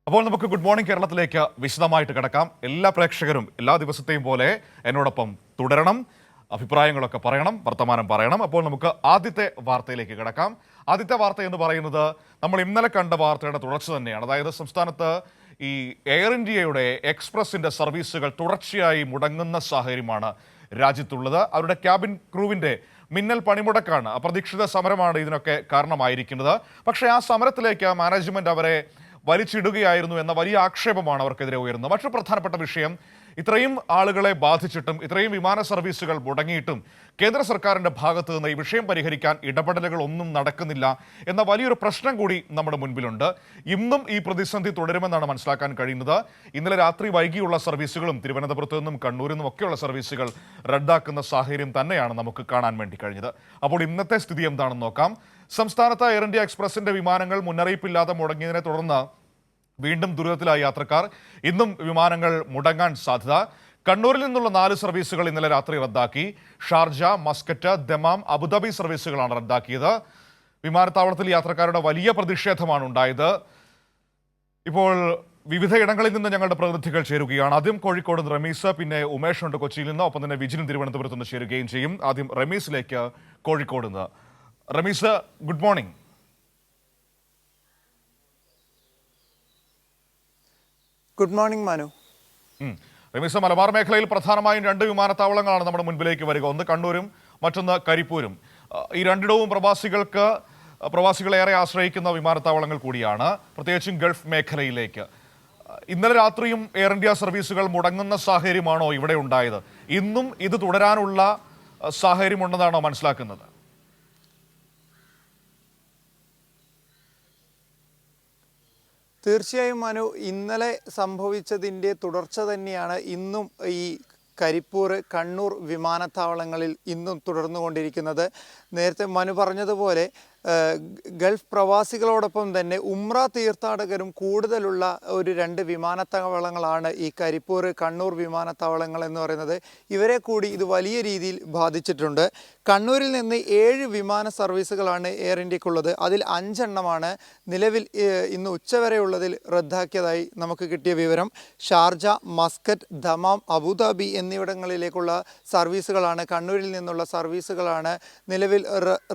അപ്പോൾ നമുക്ക് good morning കേരളത്തിലേക്ക് വിശദമായിട്ട് കിടക്കാം. എല്ലാ പ്രേക്ഷകരും എല്ലാ ദിവസത്തെയും പോലെ എന്നോടൊപ്പം തുടരണം, അഭിപ്രായങ്ങളൊക്കെ പറയണം, വർത്തമാനം പറയണം. അപ്പോൾ നമുക്ക് ആദ്യത്തെ വാർത്തയിലേക്ക് കിടക്കാം. ആദ്യത്തെ വാർത്ത എന്ന് പറയുന്നത് നമ്മൾ ഇന്നലെ കണ്ട വാർത്തയുടെ തുടർച്ച തന്നെയാണ്. അതായത് സംസ്ഥാനത്ത് ഈ എയർ ഇന്ത്യയുടെ എക്സ്പ്രസിന്റെ സർവീസുകൾ തുടർച്ചയായി മുടങ്ങുന്ന സാഹചര്യമാണ് രാജ്യത്തുള്ളത്. അവരുടെ ക്യാബിൻ ക്രൂവിന്റെ മിന്നൽ പണിമുടക്കാണ്, അപ്രതീക്ഷിത സമരമാണ് ഇതിനൊക്കെ കാരണമായിരിക്കുന്നത്. പക്ഷേ ആ സമരത്തിലേക്ക് മാനേജ്മെന്റ് അവരെ വലിച്ചിടുകയായിരുന്നു എന്ന വലിയ ആക്ഷേപമാണ് അവർക്കെതിരെ ഉയരുന്നത്. മറ്റൊരു പ്രധാനപ്പെട്ട വിഷയം, ഇത്രയും ആളുകളെ ബാധിച്ചിട്ടും ഇത്രയും വിമാന സർവീസുകൾ മുടങ്ങിയിട്ടും കേന്ദ്ര സർക്കാരിൻ്റെ ഭാഗത്തു നിന്ന് ഈ വിഷയം പരിഹരിക്കാൻ ഇടപെടലുകൾ ഒന്നും നടക്കുന്നില്ല എന്ന വലിയൊരു പ്രശ്നം കൂടി നമ്മുടെ മുൻപിലുണ്ട്. ഇന്നും ഈ പ്രതിസന്ധി തുടരുമെന്നാണ് മനസ്സിലാക്കാൻ കഴിയുന്നത്. ഇന്നലെ രാത്രി വൈകിയുള്ള സർവീസുകളും തിരുവനന്തപുരത്തു നിന്നും കണ്ണൂരിൽ നിന്നും ഒക്കെയുള്ള സർവീസുകൾ റദ്ദാക്കുന്ന സാഹചര്യം തന്നെയാണ് നമുക്ക് കാണാൻ വേണ്ടി കഴിഞ്ഞത്. അപ്പോൾ ഇന്നത്തെ സ്ഥിതി എന്താണെന്ന് നോക്കാം. സംസ്ഥാനത്ത് എയർ ഇന്ത്യ എക്സ്പ്രസിന്റെ വിമാനങ്ങൾ മുന്നറിയിപ്പില്ലാതെ മുടങ്ങിയതിനെ തുടർന്ന് വീണ്ടും ദുരിതത്തിലായ യാത്രക്കാർ. ഇന്നും വിമാനങ്ങൾ മുടങ്ങാൻ സാധ്യത. കണ്ണൂരിൽ നിന്നുള്ള 4 സർവീസുകൾ ഇന്നലെ രാത്രി റദ്ദാക്കി. ഷാർജ, മസ്കറ്റ്, ദമാം, അബുദാബി സർവീസുകളാണ് റദ്ദാക്കിയത്. വിമാനത്താവളത്തിൽ യാത്രക്കാരുടെ വലിയ പ്രതിഷേധമാണ് ഉണ്ടായത്. ഇപ്പോൾ വിവിധ ഇടങ്ങളിൽ നിന്ന് ഞങ്ങളുടെ പ്രതിനിധികൾ ചേരുകയാണ്. ആദ്യം കോഴിക്കോട് നിന്ന് റമീസ്, പിന്നെ ഉമേഷ് ഉണ്ട് കൊച്ചിയിൽ നിന്ന്, ഒപ്പം തന്നെ വിജിനും തിരുവനന്തപുരത്ത് നിന്ന് ചേരുകയും ചെയ്യും. ആദ്യം റമീസിലേക്ക് കോഴിക്കോട് നിന്ന്. Ramees, good morning. Good morning Manu. Ramees, Malabar മേഖലയിൽ പ്രധാനമായും 2 വിമാനത്താവളങ്ങളാണ് നമ്മുടെ മുൻപിലേക്ക് വരിക. ഒന്ന് കണ്ണൂരും മറ്റൊന്ന് കരിപ്പൂരും. ഈ രണ്ടിടവും പ്രവാസികളേറെ ആശ്രയിക്കുന്ന വിമാനത്താവളങ്ങൾ കൂടിയാണ്, പ്രത്യേകിച്ചും ഗൾഫ് മേഖലയിലേക്ക്. ഇന്നലെ രാത്രിയും എയർ ഇന്ത്യ സർവീസുകൾ മുടങ്ങുന്ന സാഹചര്യമാണോ ഇവിടെ ഉണ്ടായത്? ഇന്നും ഇത് തുടരാനുള്ള സാഹചര്യമുണ്ടെന്നാണോ മനസ്സിലാക്കുന്നത്? തീർച്ചയായും മനു, ഇന്നലെ സംഭവിച്ചതിൻ്റെ തുടർച്ച തന്നെയാണ് ഇന്നും ഈ കരിപ്പൂർ, കണ്ണൂർ വിമാനത്താവളങ്ങളിൽ ഇന്നും തുടർന്നുകൊണ്ടിരിക്കുന്നത്. നേരത്തെ മനു പറഞ്ഞതുപോലെ ഗൾഫ് പ്രവാസികളോടൊപ്പം തന്നെ ഉംറ തീർത്ഥാടകരും കൂടുതലുള്ള ഒരു 2 വിമാനത്താവളങ്ങളാണ് ഈ കരിപ്പൂർ, കണ്ണൂർ വിമാനത്താവളങ്ങൾ എന്ന് പറയുന്നത്. ഇവരെ കൂടി ഇത് വലിയ രീതിയിൽ ബാധിച്ചിട്ടുണ്ട്. കണ്ണൂരിൽ നിന്ന് 7 വിമാന സർവീസുകളാണ് എയർ ഇന്ത്യക്കുള്ളത്. അതിൽ 5 എണ്ണമാണ് നിലവിൽ ഇന്ന് ഉച്ചവരെയുള്ളതിൽ റദ്ദാക്കിയതായി നമുക്ക് കിട്ടിയ വിവരം. ഷാർജ, മസ്കറ്റ്, ദമാം, അബുദാബി എന്നിവിടങ്ങളിലേക്കുള്ള സർവീസുകളാണ്, കണ്ണൂരിൽ നിന്നുള്ള സർവീസുകളാണ് നിലവിൽ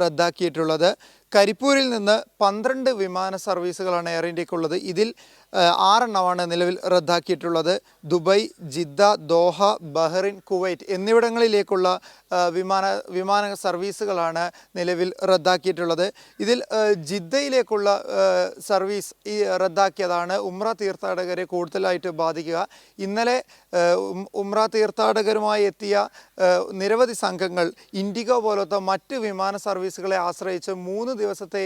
റദ്ദാക്കിയിട്ടുള്ളത്. കരിപ്പൂരിൽ നിന്ന് 12 വിമാന സർവീസുകളാണ് എയർ ഇന്ത്യക്കുള്ളത്. ഇതിൽ 6 എണ്ണമാണ് നിലവിൽ റദ്ദാക്കിയിട്ടുള്ളത്. Dubai, Jeddah, Doha, Bahrain, Kuwait എന്നിവിടങ്ങളിലേക്കുള്ള വിമാന സർവീസുകളാണ് നിലവിൽ റദ്ദാക്കിയിട്ടുള്ളത്. ഇതിൽ ജിദ്ദയിലേക്കുള്ള സർവീസ് റദ്ദാക്കിയതാണ് ഉംറ തീർത്ഥാടകരെ കൂടുതലായിട്ട് ബാധിക്കുക. ഇന്നലെ ഉംറ തീർത്ഥാടകരുമായി എത്തിയ നിരവധി സംഘങ്ങൾ ഇൻഡിഗോ പോലത്തെ മറ്റ് വിമാന സർവീസുകളെ ആശ്രയിച്ച് 3 ദിവസത്തെ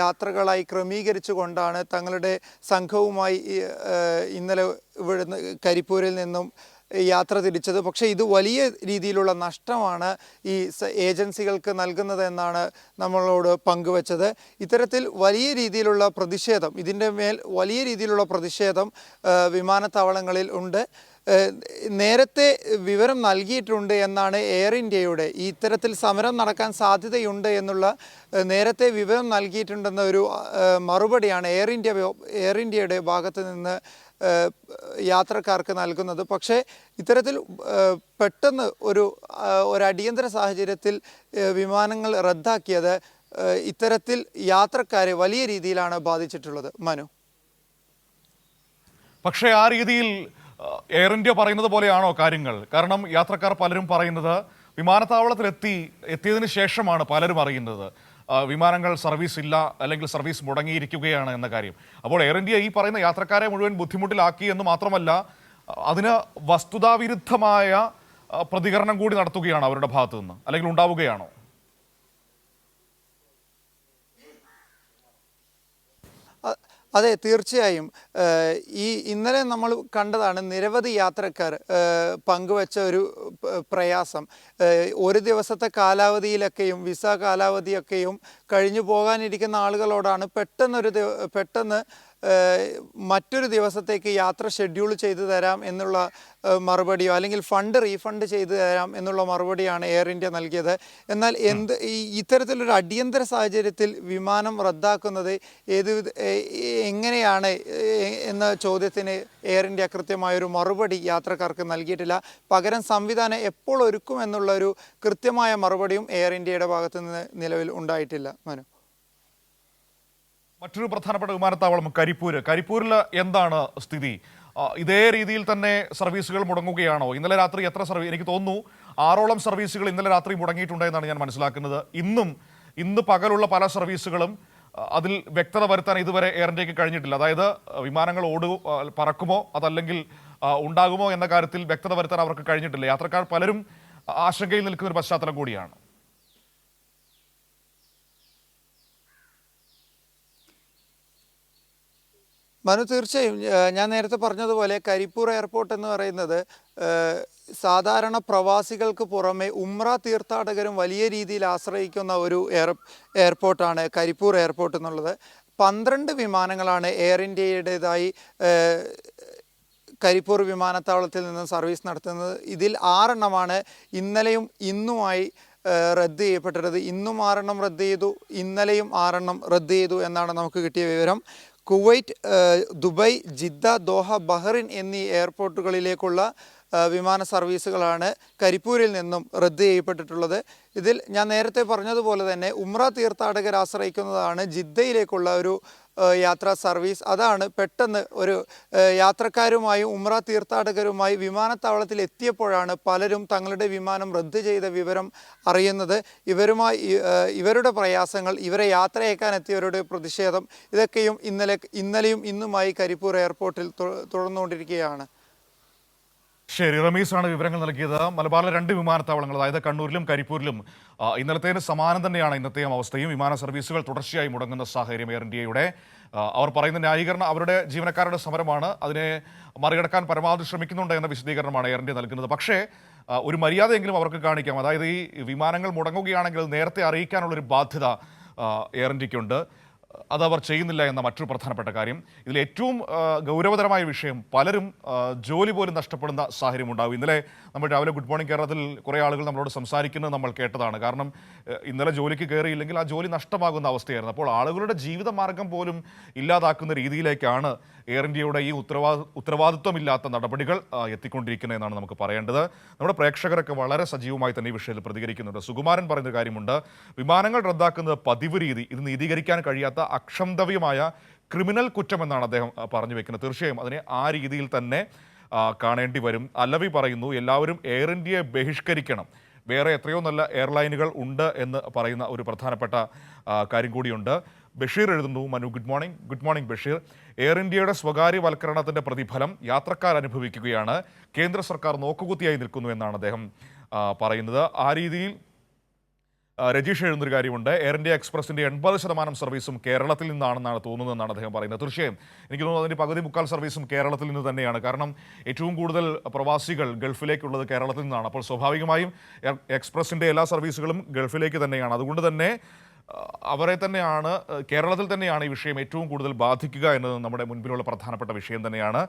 യാത്രകളായി ക്രമീകരിച്ചു കൊണ്ടാണ് തങ്ങളുടെ സംഘവുമായി ഇന്നലെ ഇവിടുന്ന് കരിപ്പൂരിൽ നിന്നും യാത്ര തിരിച്ചത്. പക്ഷേ ഇത് വലിയ രീതിയിലുള്ള നഷ്ടമാണ് ഈ ഏജൻസികൾക്ക് നൽകുന്നതെന്നാണ് നമ്മളോട് പങ്കുവച്ചത്. ഇത്തരത്തിൽ വലിയ രീതിയിലുള്ള പ്രതിഷേധം, ഇതിൻ്റെ മേൽ വലിയ രീതിയിലുള്ള പ്രതിഷേധം വിമാനത്താവളങ്ങളിൽ ഉണ്ട്. നേരത്തെ വിവരം നൽകിയിട്ടുണ്ട് എന്നാണ് എയർ ഇന്ത്യയുടെ ഇത്തരത്തിൽ സമരം നടക്കാൻ സാധ്യതയുണ്ട് എന്നുള്ള നേരത്തെ വിവരം നൽകിയിട്ടുണ്ടെന്ന ഒരു മറുപടിയാണ് എയർ ഇന്ത്യയുടെ ഭാഗത്ത് നിന്ന് യാത്രക്കാർക്ക് നൽകുന്നത്. പക്ഷേ ഇത്തരത്തിൽ പെട്ടെന്ന് ഒരു അടിയന്തര സാഹചര്യത്തിൽ വിമാനങ്ങൾ റദ്ദാക്കിയത് ഇത്തരത്തിൽ യാത്രക്കാരെ വലിയ രീതിയിലാണ് ബാധിച്ചിട്ടുള്ളത് മനു. പക്ഷേ ആ രീതിയിൽ എയർ ഇന്ത്യ പറയുന്നത് പോലെയാണോ കാര്യങ്ങൾ? കാരണം യാത്രക്കാർ പലരും പറയുന്നത് വിമാനത്താവളത്തിൽ എത്തിയതിനു ശേഷമാണ് പലരും അറിയുന്നത് വിമാനങ്ങൾ സർവീസ് ഇല്ല, അല്ലെങ്കിൽ സർവീസ് മുടങ്ങിയിരിക്കുകയാണ് എന്ന കാര്യം. അപ്പോൾ എയർ ഇന്ത്യ ഈ പറയുന്ന യാത്രക്കാരെ മുഴുവൻ ബുദ്ധിമുട്ടിലാക്കി എന്ന് മാത്രമല്ല, അതിന് വസ്തുതാവിരുദ്ധമായ പ്രതികരണം കൂടി നടത്തുകയാണ് അവരുടെ ഭാഗത്തു നിന്ന്, അല്ലെങ്കിൽ ഉണ്ടാവുകയാണോ? അതെ, തീർച്ചയായും. ഇന്നലെ നമ്മൾ കണ്ടതാണ് നിരവധി യാത്രക്കാർ പങ്കുവച്ച ഒരു പ്രയാസം. ഒരു ദിവസത്തെ കാലാവധിയിലൊക്കെയും വിസ കാലാവധിയൊക്കെയും കഴിഞ്ഞു പോകാനിരിക്കുന്ന ആളുകളോടാണ് പെട്ടെന്ന് മറ്റൊരു ദിവസത്തേക്ക് യാത്ര ഷെഡ്യൂൾ ചെയ്തു തരാം എന്നുള്ള മറുപടിയോ അല്ലെങ്കിൽ ഫണ്ട് റീഫണ്ട് ചെയ്തു തരാം എന്നുള്ള മറുപടിയാണ് എയർ ഇന്ത്യ നൽകിയത്. എന്നാൽ ഇത്തരത്തിലൊരു അടിയന്തര സാഹചര്യത്തിൽ വിമാനം റദ്ദാക്കുന്നത് എങ്ങനെയാണ് എന്ന ചോദ്യത്തിന് എയർ ഇന്ത്യ കൃത്യമായൊരു മറുപടി യാത്രക്കാർക്ക് നൽകിയിട്ടില്ല. പകരം സംവിധാനം എപ്പോൾ ഒരുക്കുമെന്നുള്ള ഒരു കൃത്യമായ മറുപടിയും എയർ ഇന്ത്യയുടെ ഭാഗത്തു നിന്ന് നിലവിൽ ഉണ്ടായിട്ടില്ല. മനു, മറ്റൊരു പ്രധാനപ്പെട്ട വിമാനത്താവളം കരിപ്പൂരിൽ എന്താണ് സ്ഥിതി? ഇതേ രീതിയിൽ തന്നെ സർവീസുകൾ മുടങ്ങുകയാണോ? ഇന്നലെ രാത്രി എത്ര സർവീസ്? എനിക്ക് തോന്നുന്നു 6ഓളം സർവീസുകൾ ഇന്നലെ രാത്രി മുടങ്ങിയിട്ടുണ്ട് എന്നാണ് ഞാൻ മനസ്സിലാക്കുന്നത്. ഇന്ന് പകലുള്ള പല സർവീസുകളും അതിൽ വ്യക്തത വരുത്താൻ ഇതുവരെ എയർ ഇന്ത്യക്ക് കഴിഞ്ഞിട്ടില്ല. അതായത് വിമാനങ്ങൾ പറക്കുമോ അതല്ലെങ്കിൽ ഉണ്ടാകുമോ എന്ന കാര്യത്തിൽ വ്യക്തത വരുത്താൻ അവർക്ക് കഴിഞ്ഞിട്ടില്ല. യാത്രക്കാർ പലരും ആശങ്കയിൽ നിൽക്കുന്ന ഒരു പശ്ചാത്തലം കൂടിയാണ്. മനു, തീർച്ചയായും ഞാൻ നേരത്തെ പറഞ്ഞതുപോലെ കരിപ്പൂർ എയർപോർട്ട് എന്ന് പറയുന്നത് സാധാരണ പ്രവാസികൾക്ക് പുറമെ ഉംറ തീർത്ഥാടകരും വലിയ രീതിയിൽ ആശ്രയിക്കുന്ന ഒരു എയർപോർട്ടാണ് കരിപ്പൂർ എയർപോർട്ട് എന്നുള്ളത്. 12 വിമാനങ്ങളാണ് എയർ ഇന്ത്യയുടേതായി കരിപ്പൂർ വിമാനത്താവളത്തിൽ നിന്ന് സർവീസ് നടത്തുന്നത്. ഇതിൽ 6 എണ്ണമാണ് ഇന്നലെയും ഇന്നുമായി റദ്ദ് ചെയ്യപ്പെട്ടത്. ഇന്നും 6 എണ്ണം റദ്ദ് ചെയ്തു, ഇന്നലെയും 6 എണ്ണം റദ്ദ് ചെയ്തു എന്നാണ് നമുക്ക് കിട്ടിയ വിവരം. Kuwait, Dubai, Jeddah, Doha, Bahrain എന്നീ എയർപോർട്ടുകളിലേക്കുള്ള വിമാന സർവീസുകളാണ് കരിപ്പൂരിൽ നിന്നും റദ്ദ് ചെയ്യപ്പെട്ടിട്ടുള്ളത്. ഇതിൽ ഞാൻ നേരത്തെ പറഞ്ഞതുപോലെ തന്നെ ഉംറ തീർത്ഥാടകർ ആശ്രയിക്കുന്നതാണ് ജിദ്ദയിലേക്കുള്ള ഒരു യാത്രാ സർവീസ്. അതാണ് പെട്ടെന്ന് ഒരു യാത്രക്കാരുമായും ഉംറ തീർത്ഥാടകരുമായി വിമാനത്താവളത്തിൽ എത്തിയപ്പോഴാണ് പലരും തങ്ങളുടെ വിമാനം റദ്ദ് ചെയ്ത വിവരം അറിയുന്നത്. ഇവരുടെ പ്രയാസങ്ങൾ, ഇവരെ യാത്രയേക്കാൻ എത്തിയവരുടെ പ്രതിഷേധം, ഇതൊക്കെയും ഇന്നലെയും ഇന്നുമായി കരിപ്പൂർ എയർപോർട്ടിൽ തുടർന്നുകൊണ്ടിരിക്കുകയാണ്. ശരി, റമീസാണ് വിവരങ്ങൾ നൽകിയത്. മലബാറിലെ 2 വിമാനത്താവളങ്ങൾ, അതായത് കണ്ണൂരിലും കരിപ്പൂരിലും ഇന്നലത്തേന് സമാനം തന്നെയാണ് ഇന്നത്തെയും അവസ്ഥയും. വിമാന സർവീസുകൾ തുടർച്ചയായി മുടങ്ങുന്ന സാഹചര്യം എയർ ഇന്ത്യയുടെ. അവർ പറയുന്ന ന്യായീകരണം അവരുടെ ജീവനക്കാരുടെ സമരമാണ്, അതിനെ മറികടക്കാൻ പരമാവധി ശ്രമിക്കുന്നുണ്ട് എന്ന വിശദീകരണമാണ് എയർ ഇന്ത്യ നൽകുന്നത്. പക്ഷേ ഒരു മര്യാദയെങ്കിലും അവർക്ക് കാണിക്കാം. അതായത് ഈ വിമാനങ്ങൾ മുടങ്ങുകയാണെങ്കിൽ നേരത്തെ അറിയിക്കാനുള്ളൊരു ബാധ്യത എയർ ഇന്ത്യക്കുണ്ട്. അതവർ ചെയ്യുന്നില്ല എന്ന മറ്റൊരു പ്രധാനപ്പെട്ട കാര്യം. ഇതിൽ ഏറ്റവും ഗൗരവതരമായ വിഷയം, പലരും ജോലി പോലും നഷ്ടപ്പെടുന്ന സാഹചര്യം ഉണ്ടാകും. ഇന്നലെ നമ്മൾ രാവിലെ ഗുഡ് മോർണിംഗ് കേരളത്തിൽ കുറേ ആളുകൾ നമ്മളോട് സംസാരിക്കുന്നത് നമ്മൾ കേട്ടതാണ്. കാരണം ഇന്നലെ ജോലിക്ക് കയറിയില്ലെങ്കിൽ ആ ജോലി നഷ്ടമാകുന്ന അവസ്ഥയായിരുന്നു. അപ്പോൾ ആളുകളുടെ ജീവിതമാർഗം പോലും ഇല്ലാതാക്കുന്ന രീതിയിലേക്കാണ് എയർ ഇന്ത്യയുടെ ഈ ഉത്തരവാദിത്വമില്ലാത്ത നടപടികൾ എത്തിക്കൊണ്ടിരിക്കുന്നത് എന്നാണ് നമുക്ക് പറയേണ്ടത്. നമ്മുടെ പ്രേക്ഷകരൊക്കെ വളരെ സജീവമായി തന്നെ ഈ വിഷയത്തിൽ പ്രതികരിക്കുന്നുണ്ട്. സുകുമാരൻ പറയുന്ന കാര്യമുണ്ട്, വിമാനങ്ങൾ റദ്ദാക്കുന്നത് പതിവ് രീതി, ഇത് നീതീകരിക്കാൻ കഴിയാത്ത അക്ഷന്തവ്യമായ ക്രിമിനൽ കുറ്റമെന്നാണ് അദ്ദേഹം പറഞ്ഞു വെക്കുന്നത്. തീർച്ചയായും അതിനെ ആ രീതിയിൽ തന്നെ കാണേണ്ടി വരും. അലവി പറയുന്നു, എല്ലാവരും എയർ ഇന്ത്യയെ ബഹിഷ്കരിക്കണം, വേറെ എത്രയോ നല്ല എയർലൈനുകൾ ഉണ്ട് എന്ന് പറയുന്ന ഒരു പ്രധാനപ്പെട്ട കാര്യം കൂടിയുണ്ട്. ബഷീർ എഴുതുന്നു, Manu good morning Basheer. Air ഇന്ത്യയുടെ സ്വകാര്യവൽക്കരണത്തിൻ്റെ പ്രതിഫലം യാത്രക്കാർ അനുഭവിക്കുകയാണ്, കേന്ദ്ര സർക്കാർ നോക്കുകുത്തിയായി നിൽക്കുന്നു എന്നാണ് അദ്ദേഹം പറയുന്നത്. ആ രീതിയിൽ രജീഷ് എഴുതുന്നൊരു കാര്യമുണ്ട്, എയർ ഇന്ത്യ എക്സ്പ്രസിൻ്റെ 80% സർവീസും കേരളത്തിൽ നിന്നാണെന്നാണ് തോന്നുന്നതെന്നാണ് അദ്ദേഹം പറയുന്നത്. തീർച്ചയായും എനിക്ക് തോന്നുന്നു അതിൻ്റെ പകുതി മുക്കാൽ സർവീസും കേരളത്തിൽ നിന്ന് തന്നെയാണ്. കാരണം ഏറ്റവും കൂടുതൽ പ്രവാസികൾ ഗൾഫിലേക്കുള്ളത് കേരളത്തിൽ നിന്നാണ്. അപ്പോൾ സ്വാഭാവികമായും എക്സ്പ്രസിൻ്റെ എല്ലാ സർവീസുകളും ഗൾഫിലേക്ക് തന്നെയാണ്. അതുകൊണ്ട് തന്നെ കേരളത്തിൽ തന്നെയാണ് ഈ വിഷയം ഏറ്റവും കൂടുതൽ ബാധിക്കുക എന്നത് നമ്മുടെ മുൻപിലുള്ള പ്രധാനപ്പെട്ട വിഷയം തന്നെയാണ്.